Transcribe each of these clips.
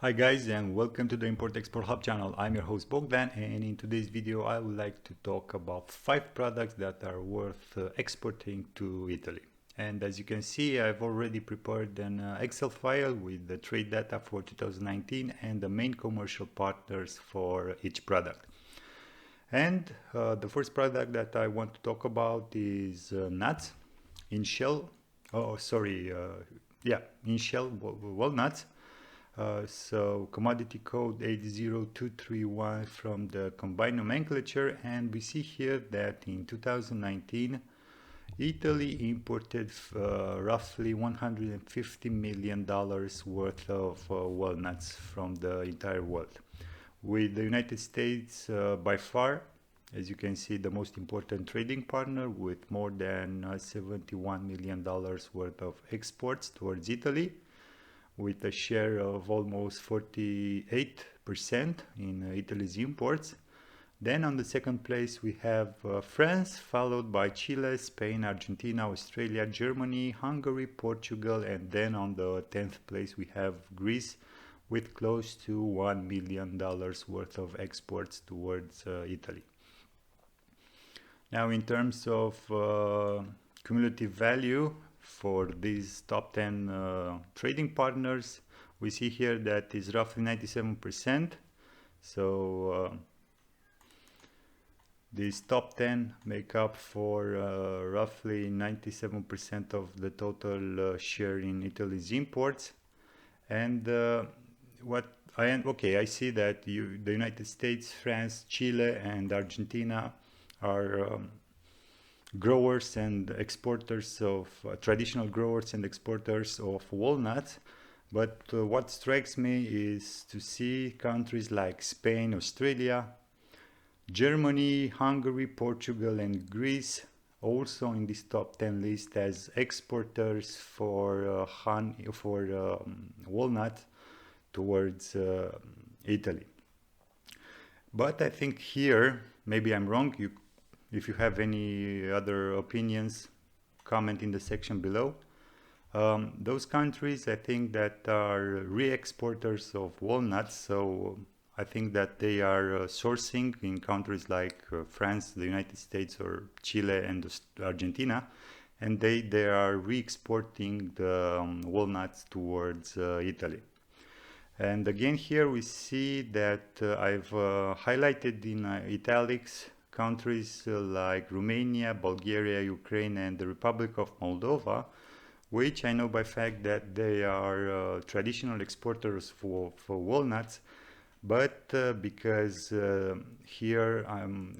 Hi guys, and welcome to the Import Export Hub channel. I'm your host Bogdan, and in today's video I would like to talk about 5 products that are worth exporting to Italy. And as you can see, I've already prepared an Excel file with the trade data for 2019 and the main commercial partners for each product. And the first product that I want to talk about is nuts in shell. Oh, sorry, in shell walnuts. So commodity code 80231 from the combined nomenclature, and we see here that in 2019 Italy imported roughly $150 million worth of walnuts from the entire world, with the United States by far, as you can see, the most important trading partner with more than $71 million worth of exports towards Italy, with a share of almost 48% in Italy's imports. Then on the second place we have France, followed by Chile, Spain, Argentina, Australia, Germany, Hungary, Portugal, and then on the 10th place we have Greece with close to $1 million worth of exports towards Italy. Now in terms of cumulative value, for these top 10 trading partners, we see here that is roughly 97%. So these top 10 make up for roughly 97% of the total share in Italy's imports. And I see that the United States, France, Chile, and Argentina are growers and exporters of traditional growers and exporters of walnuts. But what strikes me is to see countries like Spain, Australia, Germany, Hungary, Portugal, and Greece also in this top 10 list as exporters for walnut towards Italy. But I think here, maybe I'm wrong, if you have any other opinions, comment in the section below. Those countries, I think, that are re-exporters of walnuts, so I think that they are sourcing in countries like France, the United States, or Chile and Argentina, and they are re-exporting the walnuts towards Italy. And again here we see that I've highlighted in italics countries like Romania, Bulgaria, Ukraine, and the Republic of Moldova, which I know by fact that they are traditional exporters for walnuts, but because here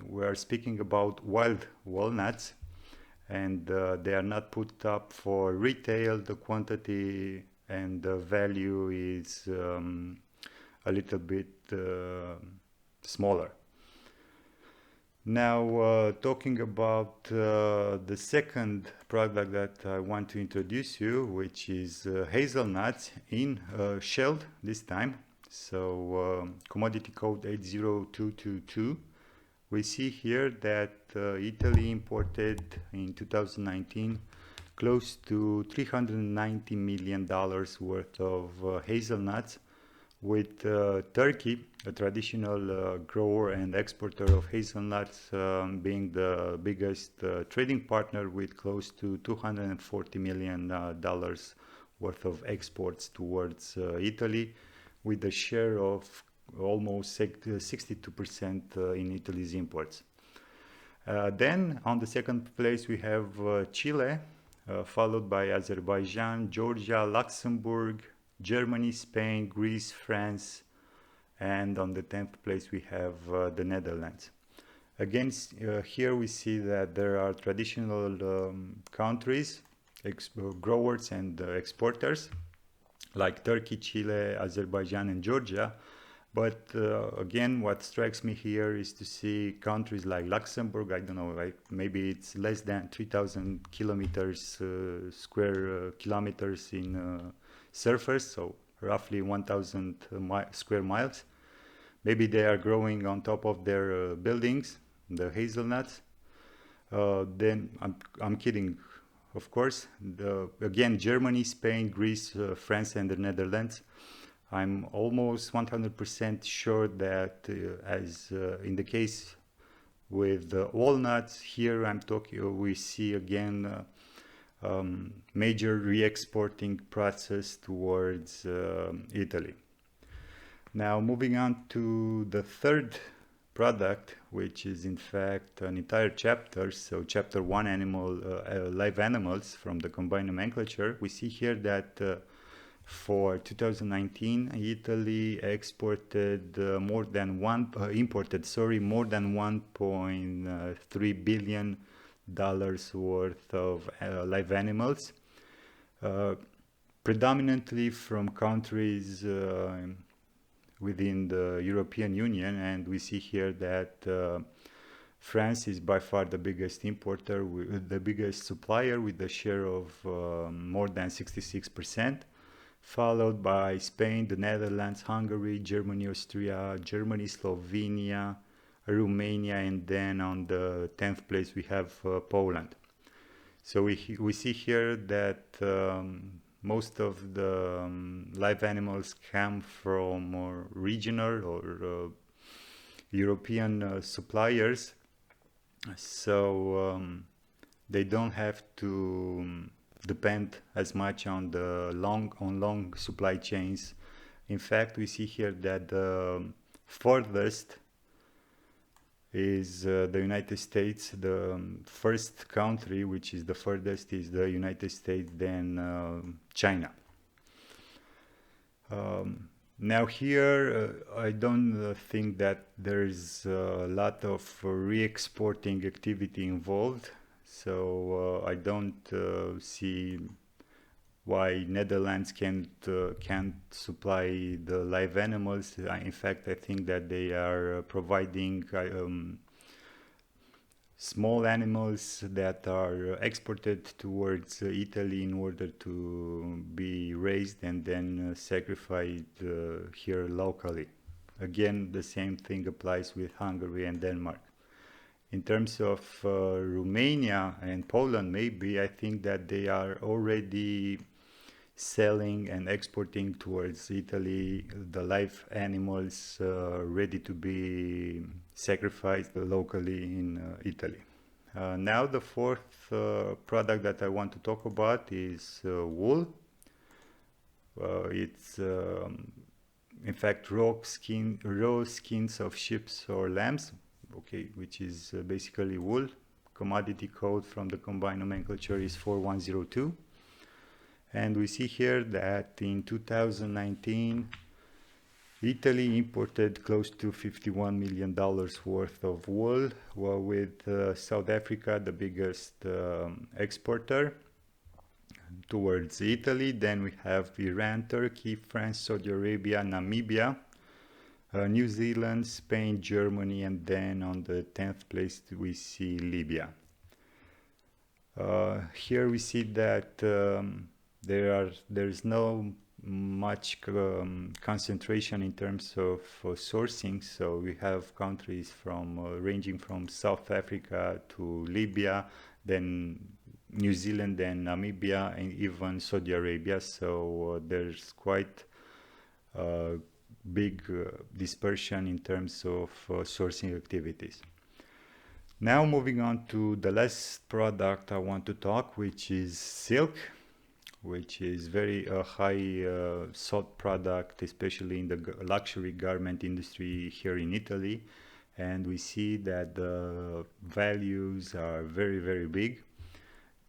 we are speaking about wild walnuts, and they are not put up for retail, the quantity and the value is a little bit smaller. Now, talking about the second product that I want to introduce you, which is hazelnuts in shelled this time. So commodity code 80222. We see here that Italy imported in 2019 close to $390 million worth of hazelnuts, with Turkey, a traditional grower and exporter of hazelnuts, being the biggest trading partner with close to $240 million worth of exports towards Italy, with a share of almost 62% in Italy's imports. Then on the second place we have Chile, followed by Azerbaijan, Georgia, Luxembourg, Germany, Spain, Greece, France, and on the 10th place we have the Netherlands. Again, here we see that there are traditional countries, growers and exporters, like Turkey, Chile, Azerbaijan, and Georgia. But again, what strikes me here is to see countries like Luxembourg. I don't know, like maybe it's less than 3,000 kilometers, square kilometers in surface, so roughly 1,000 square miles. Maybe they are growing on top of their buildings, the hazelnuts. Then I'm kidding, of course. Again, Germany, Spain, Greece, France, and the Netherlands I'm almost 100% sure that, as in the case with walnuts, here I'm talking, we see again major re-exporting process towards Italy. Now moving on to the third product, which is in fact an entire chapter. So chapter 1, live animals from the combined nomenclature. We see here that for 2019, Italy exported more than 1.3 billion dollars worth of live animals, predominantly from countries within the European Union, and we see here that France is by far the biggest importer, the biggest supplier, with a share of more than 66%, followed by Spain, the Netherlands, Hungary, Germany, Austria, Germany, Slovenia, Romania, and then on the 10th place we have Poland. So we see here that most of the live animals come from regional or European suppliers, so they don't have to depend as much on the long supply chains. In fact, we see here that the furthest is the United States. The first country which is the furthest is the United States, then China. Now here, I don't think that there's a lot of re-exporting activity involved, so I don't see why Netherlands can't supply the live animals. In fact, I think that they are providing small animals that are exported towards Italy in order to be raised and then sacrificed here locally. Again, the same thing applies with Hungary and Denmark. In terms of Romania and Poland, maybe I think that they are already selling and exporting towards Italy the live animals ready to be sacrificed locally in Italy. Now the fourth product that I want to talk about is wool. It's in fact raw skins of sheep or lambs, okay, which is basically wool. Commodity code from the combined nomenclature is 4102. And we see here that in 2019, Italy imported close to $51 million worth of wool, while with South Africa, the biggest exporter towards Italy. Then we have Iran, Turkey, France, Saudi Arabia, Namibia, New Zealand, Spain, Germany, and then on the 10th place we see Libya. Here we see that there's no much concentration in terms of sourcing. So we have countries from ranging from South Africa to Libya, then New Zealand, then Namibia, and even Saudi Arabia. So there's quite big dispersion in terms of sourcing activities. Now moving on to the last product I want to talk, which is silk, which is very high sought product, especially in the luxury garment industry here in Italy. And we see that the values are very, very big.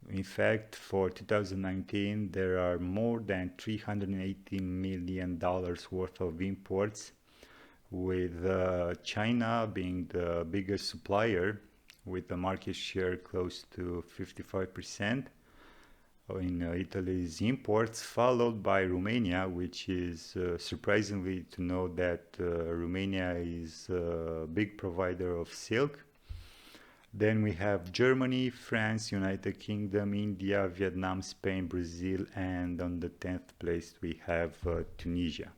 In fact, for 2019, there are more than $380 million worth of imports, with China being the biggest supplier with a market share close to 55% in Italy's imports, followed by Romania, which is surprisingly to know that Romania is a big provider of silk. Then we have Germany, France, United Kingdom, India, Vietnam, Spain, Brazil, and on the 10th place we have Tunisia.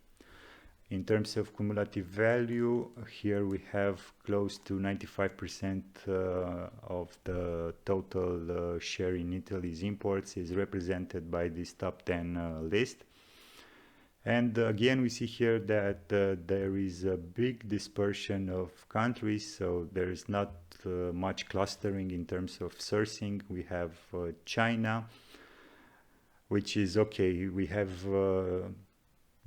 In terms of cumulative value, here we have close to 95% of the total share in Italy's imports is represented by this top 10 list. And again, we see here that there is a big dispersion of countries, so there is not much clustering in terms of sourcing. We have China, which is okay. We have the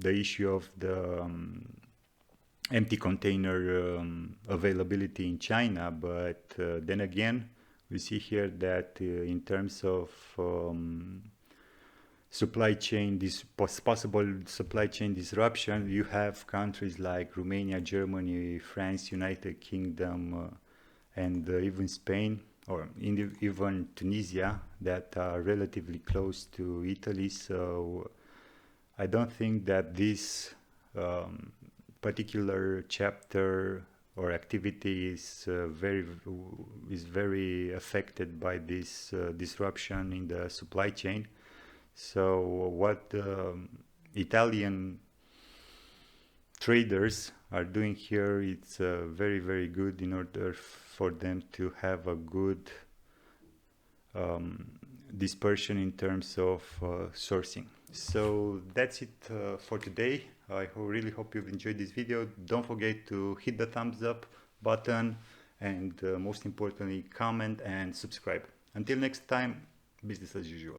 issue of the empty container availability in China, but then again, we see here that in terms of supply chain, this possible supply chain disruption, you have countries like Romania, Germany, France, United Kingdom, and even Spain, or even Tunisia, that are relatively close to Italy. So I don't think that this particular chapter or activity is very affected by this disruption in the supply chain. So what Italian traders are doing here, it's very good in order for them to have a good dispersion in terms of sourcing. So that's it for today. I really hope you've enjoyed this video. Don't forget to hit the thumbs up button, and most importantly, comment and subscribe. Until next time, business as usual.